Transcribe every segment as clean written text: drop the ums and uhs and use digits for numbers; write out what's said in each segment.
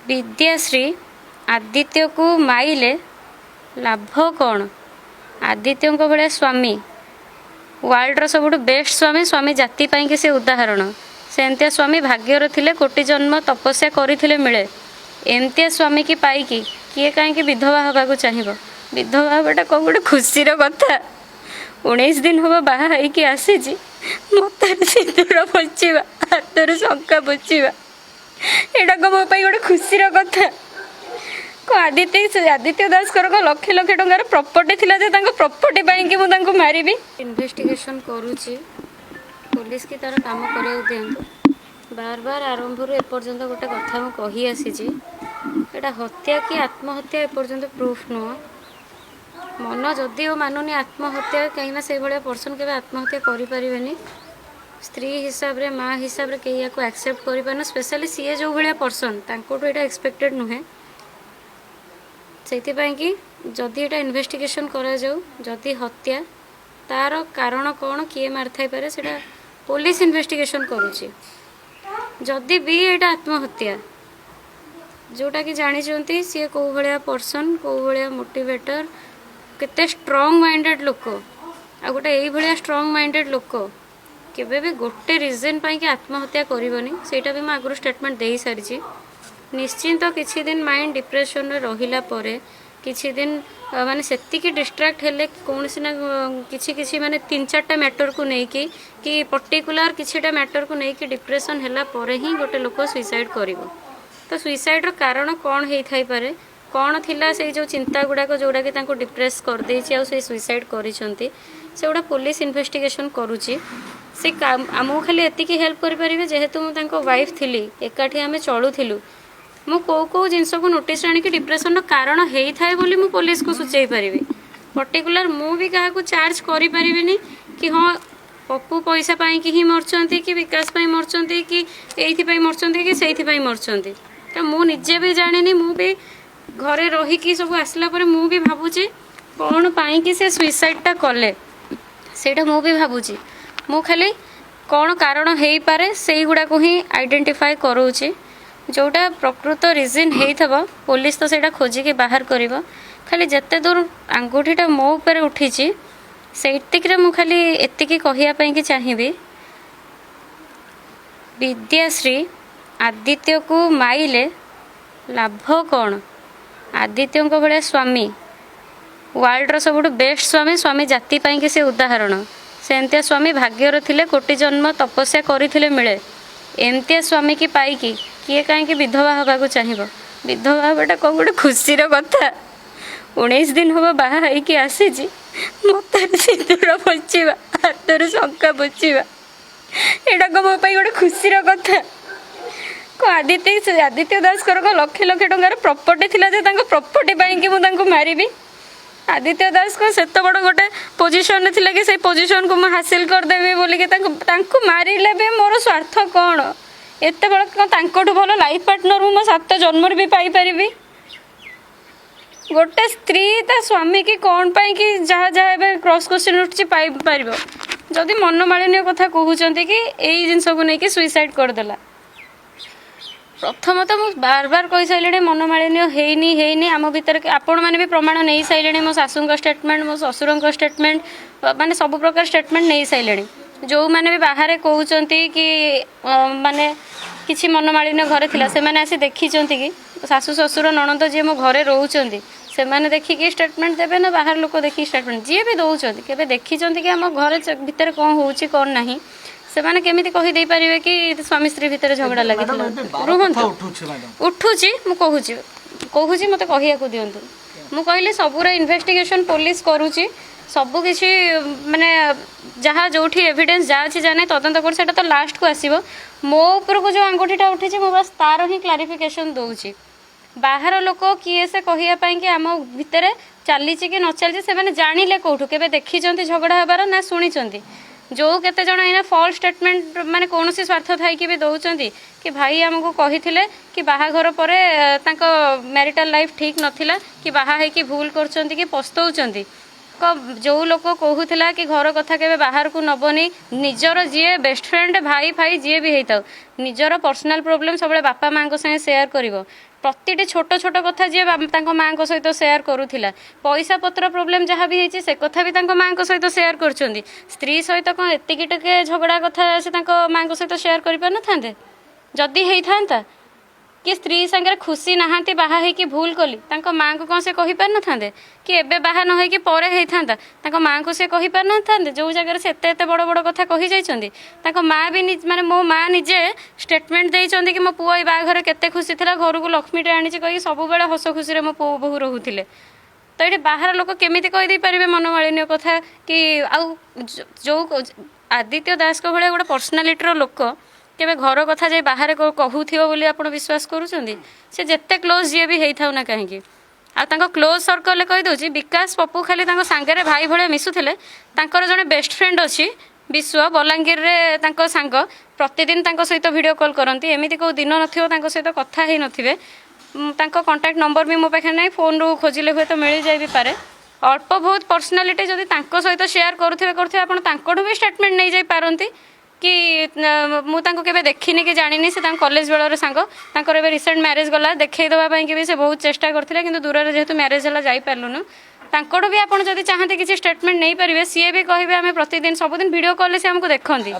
विद्याश्री आदित्य को माइले लाभ कौन? आदित्य भाया स्वामी वर्ल्ड सबुठ बेस्ट स्वामी स्वामी जाति कि से उदाहरण सेमतिया स्वामी भाग्यर थिले कोटि जन्म तपस्या करथिले मिले एमतिया स्वामी की पाइकी किए कहीं विधवा हवा चाहिए विधवा हवाटा कौन गोटे खुशीर कथा 19 दिन हम बाहा आसी मत सिंदूर पोछा हाथ शंका पोछा एटा मो गोटे खुशीर कथा आदित्य दास लक्ष लक्ष टंकार प्रॉपर्टी थिला जे तांको प्रॉपर्टी कि मुझे मारि इन्वेस्टिगेशन करुच्ची पुलिस की तार काम कर दिंतु बार बार आरंभ एपर्यंत गोटे कथा मुझे कही आसी एटा हत्या कि आत्महत्या एपर्यंत प्रूफ नुह मन जदि मानुनी आत्महत्या कहीं से भाया पर्सन के आत्महत्या करें स्त्री हिसाब रे माँ हिसाब रे कहीं या एक्सेप्ट कर स्पेशली सीए जो भाया पर्सन तांको एटा एक्सपेक्टेड नुहे से कि जदि एटा इन्वेस्टिगेशन करा जाऊ जदि हत्या तार कारण कौन किए मार थाई पारे सेटा पुलिस इन्वेस्टिगेशन करुच्ची जदि भी एटा आत्महत्या जोटा कि जानी सी कौ भाया पर्सन कौ भाया मोटिवेटर केते स्ट्रॉन्ग माइंडेड लोक आ गोटे यही भाया स्ट्रॉन्ग माइंडेड लोक केबे भी गोटे रिजन पाई कि आत्महत्या करबनी सेटा भी मैं आगु स्टेटमेंट दे सारी निश्चिंत किछि दिन माइंड डिप्रेशन रे रहिला परे किछि दिन माने सेतिकी डिस्ट्रैक्ट हेले कौन ना किछि माने 3-4टा मैटर को लेकिन कि पर्टिकुलर किछिटा मैटर को लेकिन डिप्रेशन हेला परे ही गोटे लोक सुइसाइड करिवो तो सुइसाइड रो कारण कौन हेई थाई पारे कौन थिला से जो चिंता गुड़ाक जोड़ा कि तांको डिप्रेस कर देछि आ से सुइसाइड करिसंती से गुड़ा पुलिस इन्वेस्टिगेशन करुच्ची से आमको खाली एतिकी हेल्प करें जेहेतु मु तांको वाइफ थी एकाठी आम चलुलु मु कौ जिनस को नोटिस आनी डिप्रेशन कारण होता है बोली मु पुलिस को सूचई पारि पर्टिकुलर मु भी क्या चार्ज करें कि हाँ पप्पू पैसा पाई ही मरचंती कि विकास पाई मरचंती कि एइथि मरचंती कि सेइथि मरचंती तो मु निजे भी जानी मु भी घरे रहीकि सब आसला पर मु भी भावुची कौन पाई कि से सुइसाइडटा कले सेटा मु भी भावुची मु खाली कौन कारण हो पारे से गुड़ा को ही आइडेंटिफाई करोची जोटा प्रकृत रिजन होइथबो पुलिस तो सेटा खोजिकी बाहर करिवो खाली जत्ते दूर आंगुठीटा मो ऊपर उठीची सेतिकरे मु खाली एतिकी कहिया पई कि चाहिबी विद्याश्री आदित्य को माइले लाभ कौन? आदित्य भाया स्वामी वर्ल्ड सबुठ बेस्ट स्वामी स्वामी जाति कि से उदाहरण सेमतिया स्वामी भाग्यर थिले कोटि जन्म तपस्या करथिले मिले एमतिया स्वामी की पाइकी किए कहीं विधवा हवा चाहिए विधवा हवाटा कौन गोटे खुशीर कथा 19 दिन हम बाहा आसी मत सिंदूर पोछा हाथ शंका पोछा एटा मो गोटे खुशीर कथा आदित्य दास लक्ष लक्ष टंकार प्रॉपर्टी थिला जे तांको प्रॉपर्टी कि मुझे मारि आदित्य दास को सेत बड़ गोटे पोजिशन थिला कि से पोजिशन को मैं हासिल करदेवी बोलिक मारिले भी मोर स्वार्थ कौन एत बड़ भल लाइफ पार्टनर मो 7 जन्म भी पाई पारि गोटे स्त्री ता स्वामी की कौन पाई कि जहाँ जहाँ क्रॉस क्वेश्चन उठी पाई पार जदि मनमालिन्य कथा कहते कि यही जिनस को लेकिन सुइसाइड करदेला प्रथम तो मुझे बार बार कही सारे मनमालिन्य हैनी आम भितर आपण मैंने भी प्रमाण नहीं सारे मो शाशु स्टेटमेंट मो ससुर स्टेटमेंट माने सब प्रकार स्टेटमेंट नहीं सारे जो मैंने भी बाहर कहते कि माने किसी मनमालिन्य घरे थिला से मैंने आसी देखी कि शाशु ससुर नणंद जी मो घरे रोचंती से मैंने देखिकी स्टेटमेंट देवे ना बाहर लोक देखिए स्टेटमेंट जी भी दौरान केवे देखी कि आम घर भितर कौन होची कौन नहीं से माने केमिति कहि दे परिबे कि स्वामी स्त्री भितर झगड़ा लागि रुहंतु उठुची मु कहूची मते कहिया को दियंतु मु कहले सबुरा इन्वेस्टिगेशन पुलिस करूची सब किसी माने जहाँ जोठी एविडेंस जहाँ अच्छी जाने तदंत कर सेटा तो लास्ट को आसीबो मो ऊपर को जो अंगूठीटा उठी मु बस तार ही क्लारिफिकेशन दउची बाहर लोक किए से कहिया कि आम भितर चली कि न चली से माने जानिले कोठु केबे देखी झगड़ा हबार ना शुणी जो केते जण एना फॉल्स स्टेटमेंट माने कौन सी स्वार्थ थाई कि भी दउचंती कि भाई आमको कहिथिले कि बाहाघर परे तांको मैरिटल लाइफ ठीक नथिला कि बाहा है कि भूल करचंती कि पस्तौचंती जो लोक कहूला कि घर कथा के बाहर को नबनी निजर जी बेस्ट फ्रेंड भाई भाई जी भी होता निजर पर्सनाल प्रोब्लेम सब बापा माँ संगे सेयार कर प्रति छोट छोट कथा जी माँ सहित सेयार करूला पैसा पत्र प्रोब्लेम जहाँ भी होती से कथा भी माँ सहित सेयार कर स्त्री सहित कौन एतिकी टे झगड़ा कथा से माँ सहित सेयार कर पार न जदि होता कि स्त्री संगे खुशी नहांती बाहा होइकी भूल कली तांको माँ को कौन से कही पार न कि एबे बाहा न होइकी परे होइथांता तांको माँ को से कही पार न जो जगह से एते एते बड़ बड़ कथा कही जाइछंती तांको माँ भी माने मो माँ निजे स्टेटमेंट देइछंती कि मो पुओ ए बाघर केते खुशी थिला घर को लक्ष्मीटे आनिछि कहि सब बेला हस खुशी रे मो पुओ बहु रहउथिले तो ये बाहर लोक केमिति कहि दे पारिबे मनमालिन्य कथा कि आउ जो आदित्य दास को भले गोटे पर्सनालिटीर लोक केबे घर कथा जे बाहर कहूथिबो बोली आपण विश्वास करूछंती से जेते क्लोज जे भी हेइथाउ ना काहेकि आ तांको क्लोज सर्कल कहि दोछि विकास पप्पू खाली तांको सांगरे भाई भळे मिसुथिले तांकर जने बेस्ट फ्रेंड अछि विश्व बलांगीर रे तांको सांग प्रतिदिन तांको सहित वीडियो कॉल करंती एमिति को दिन नथिबो तांको सहित कथा हेइ नथिबे तांको कांटेक्ट नंबर भी मो पाखे नै फोन रो खोजिले हुए तो मिल जाय भी पारे अल्प बहुत पर्सनालिटी जदि तांको सहित शेयर करूथिबे आपण तांकोठु भी स्टेटमेंट नै जाय पारंती कि मुझे केवे देखनी कि जानी से कॉलेज बेलर सांग तांकर रिसेंट मैरिज गला देखई देवाई कि भी से बहुत चेष्टा करते कि दूर जेहेतु मैरिज है जापारूनु तांकोठु भी आप जब चाहते किसी स्टेटमेंट नहीं पारे सी भी कहे आम प्रतिदिन सबुदिन वीडियो कॉल से आमको देखती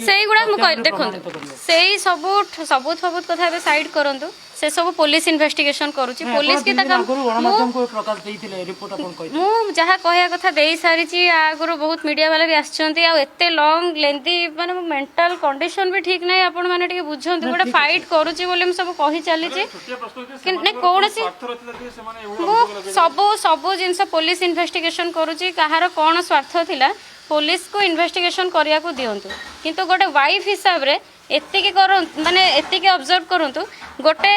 से गुड़ा देखते से सबूत सबूत सबूत कथा सैड करूँ से सब पुलिस इन्वेस्टिगेशन करुच्ची पुलिस की जहाँ कहया कथा दे सारी आगु बहुत मीडिया वाला भी आसते लंग लेंथी माने मेंटल कंडीशन भी ठीक नहीं आपण मैंने बुझंतु गोटे फाइट करुच्ची बोली सब कही चली कौन सबू सबू जिनस पुलिस इन्वेस्टिगेशन करुच्ची कहार कौन स्वार्थ थिला पुलिस को इन्वेस्टिगेशन करिया को दियंतु किंतु गोटे वाइफ हिसाब रे एतिकी कर माने एतिकी ऑब्जर्व करंतु गोटे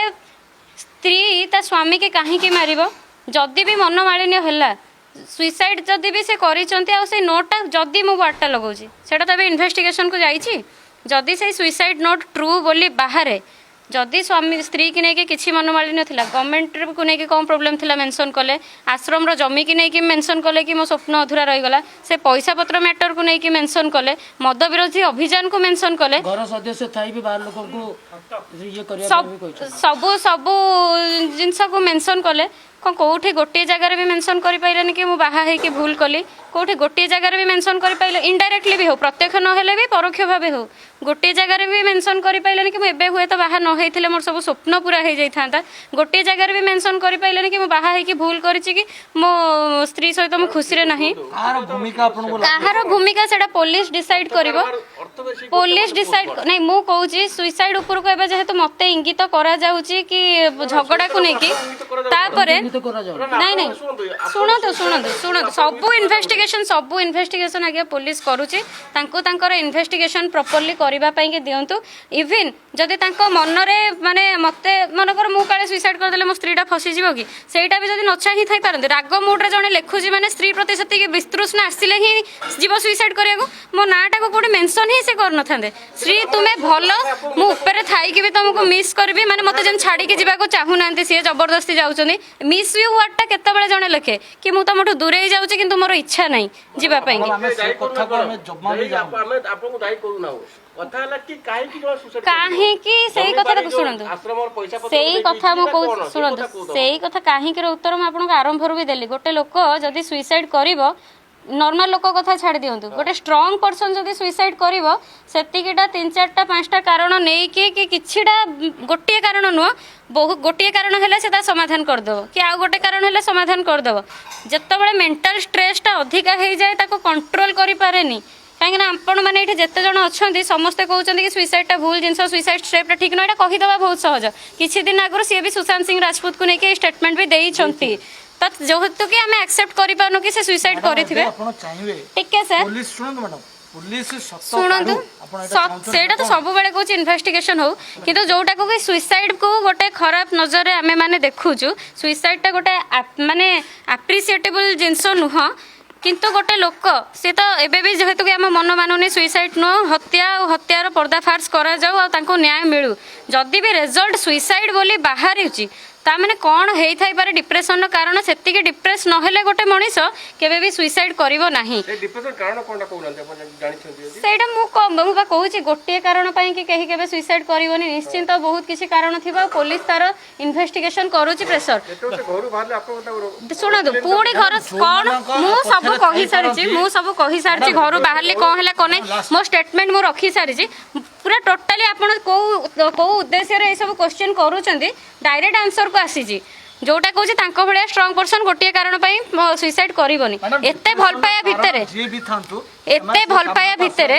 स्त्री ता स्वामी के कहीं मारिबो जदि भी मनमालिन्य होला सुइसाइड जदि भी से करिसंती आ से नोटटा जदि मो वार्ता लगाउची सेटा तबे इन्वेस्टिगेशन को जाईची जदि से सुइसाइड नोट ट्रू बोली बाहर जदि स्वामी स्त्री की नहीं कि मनमालिन्य थिला गवर्नमेंट को नहीं कौन प्रोब्लेम थिला मेंशन कले आश्रम रो जमी की नहीं मेंशन कले कि मो स्वप्न अधूरा रहीगला से पैसा पत्र मैटर को नहीं मेंशन कले मद विरोधी अभियान को मेंशन कले घर सदस्य थाई भी बाहर लोगों को ये करिया सबू सबू जिनस को मेंशन कले कौन कौटे गोटे जगह भी मेंशन कर पाइलानी कि मु बाहा है कि भूल कली कौटे गोटे जगह भी मेंशन कर पाइले इनडायरेक्टली भी हो प्रत्यक्ष न हेले भी परोक्ष भाव हो गोटे जगह भी मेंशन कर पाइलानी कि मुझे हुए तो बाहा न होइथिले मोर सब स्वप्न पूरा हो जाता गोटे जगह भी मेंशन कर पाइलानी कि मु बाहा है कि भूल करिछि कि मो स्त्री सहित मु खुशी रे नहीं कहार भूमिका सेटा पुलिस डिसाइड करिवो पुलिस डिसाइड नहीं मु कहूची सुइसाइड ऊपर को एबे जेहेतु मते इंगित करा जाउची कि झगड़ा को नहीं कि तापरे नहीं नहीं शुणु शुणु शुणु सबू इन्वेस्टिगेशन आगे पुलिस करुच्ची इन्वेस्टिगेशन प्रॉपर्ली करबा पई के दियंतु इवन जदि तांको मन रे माने मते मनकर मु काले सुइसाइड कर देले मो स्त्रीटा फसी जीवो कि सेटा भी जदि नछा ही थाई पारंते राग मूड रे जने लेखुजी माने स्त्री प्रति सती के विस्तृष्ण आसिले ही जीव सुइसाइड करियाको मो नाटा को कोडी मेंशन ही से कर न थांदे श्री तुमे भलो मु ऊपर थाई कि भी तुमको मिस करबी माने मते जन छाडी के जीवा को चाहू नांते से जबरदस्ती जाउचनी मिस यू वर्डटा केते बेले जने लेखे कि मु तुमठु दूरे ही जाउची किंतु मोर इच्छा नहीं जीवा पई उत्तर आरंभ भी देली गोटे लोक जदि सुइसाइड करिवो नॉर्मल लोक कथा छाड़ दियंतु गोटे स्ट्रांग पर्सन जदि सुइसाइड करिवो सेतिकिटा 3-4टा 5टा कारण नै कि किछिटा गोटे कारण नुह बहुत गोटे कारण हेले से समाधान कर दो कि आ गोटे कारण हेले समाधान कर दो जत्तबेले मेंटल स्ट्रेसटा अधिका हो जाए ताको कंट्रोल करि पारेनी कहीं आपण मैंने ये जिते जन अच्छा समस्ते कहते कि सुइसाइडटा भूल जिन सुइसाइड स्टेपटा ठीक ना कहीदेवा बहुत सहज किछि दिन आगु सी भी सुशांत सिंह राजपूत को लेकिन स्टेटमेंट भी देइछंती तो जेहेतु कि आमे एक्सेप्ट करि पानु कि से सुइसाइड करिथिबे आपण चाहिबे ठीक है सर पुलिस सुनंतु मैडम पुलिस शुणु सेटा तो सब बेले कहूँ इन्वेस्टिगेशन हो किंतु जोटा को कि सुइसाइड को गोटे खराब नजर आमे माने देखुचु सुइसाइडटा गोटे माने एप्रिशिएटेबल जिंस नुह किंतु गोटे लोक सी तो एबे भी जेहेतु कि आम मन मानुनी सुइसाइड नुह हत्या और हत्यार पर्दाफाश करा जाऊ आ तांको न्याय मिलू जदि भी रिजल्ट सुइसाइड बोली बाहर ताने कौन होई पारे डिप्रेशन कारण सेतिके डिप्रेस नहेले गोटे मनीष केबे भी सुइसाइड करिवो नाही डिप्रेशन कारण कोनटा कहउनांते अपन जानि छथि सेटा मु कहूँ गोटे कारण कि कहीं केबे सुइसाइड करिवोनी निश्चिंत बहुत किसी कारण थिबा पुलिस तार इन्वेस्टिगेशन करूची प्रेशर घरु बाहरले आपन शुणु पुणी घर कौन मु सब कही सारी घर बाहर कौन है कौन मो स्टेटमेंट मु रखी सारी पूरा टोटाली आपन को उद्देश्य रे सब क्वेश्चन करूछंती डायरेक्ट आंसर को आसीजी जोटा कहूँ तांको भलिया स्ट्रांग पर्सन गोटे कारण सुइसाइड करिवोनी एते भल पाया भितर एते भल पाया भितर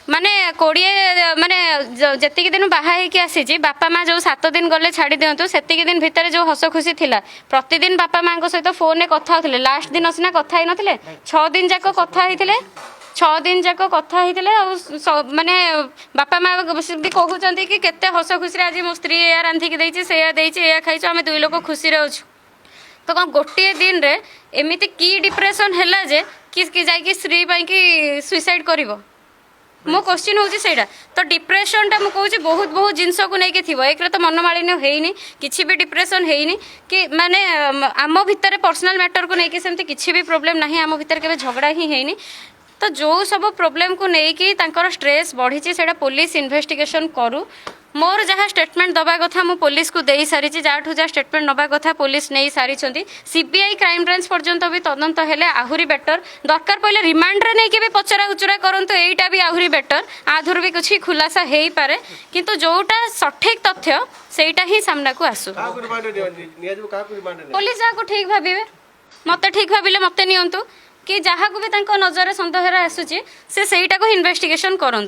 माने 20 माने जतिक दिन बाहा होइकी आसीजी बापा माँ जो 7 दिन गले छाड़ी दियंतु सेतिक दिन भितर जो हस खुशी थिला प्रतिदिन बापा माँ सहित फोन रे कथा होथिले लास्ट दिन सिना कथा ही नथिले 6 दिन जाक कथा होइथिले 6 दिन जाक कथा होइथिले माने बापा माँ भी कहउचंती कि केते हस खुशी आज मो स्त्री या रांधिकी देछि से या देछि या खाइछो आमे दुई लोक खुशी रे अछु तो कौन गोटे दिन रे एमिति की डिप्रेशन हैला जे कि जाइकी स्त्री पाई कि सुइसाइड करिवो मो क्वेश्चन होची सेटा तो डिप्रेशन टा मु कहूची बहुत बहुत जिंस को नहीं थिबो एक रे तो मनमालिन्य हेइनी किछि भी डिप्रेशन हेइनी कि माने आम भितर पर्सनल मैटर को नहीं कि सेमति किछि भी प्रॉब्लम नाही आम भितर केबे झगड़ा ही हेइनी तो जो सब प्रॉब्लम को नहीं कि तांकर स्ट्रेस बढ़ी सेटा पुलिस इन्वेस्टिगेशन करू मोर जहाँ स्टेटमेंट दबा कथा मु पुलिस को देई सारी जाठू जहाँ स्टेटमेंट नबा कथा पुलिस नहीं सारी सीबीआई क्राइम ब्रांच पर्यंत भी तदंत हेले आहुरी बेटर दरकार पड़े रिमांड रे नहीं कि भी पचरा उचरा करंतु एटा भी आहुरी बेटर आधुर भी कुछ खुलासा हेई पारे किंतु जोटा सठिक तथ्य सेटा ही सामना को आसु पुलिस जहाँ को ठीक भाबिबे मते ठीक भाबिले मते नियंतु कि जहाँ को भी तांको नजर संदेह आसुची से सेटा को इन्वेस्टिगेशन करंतु।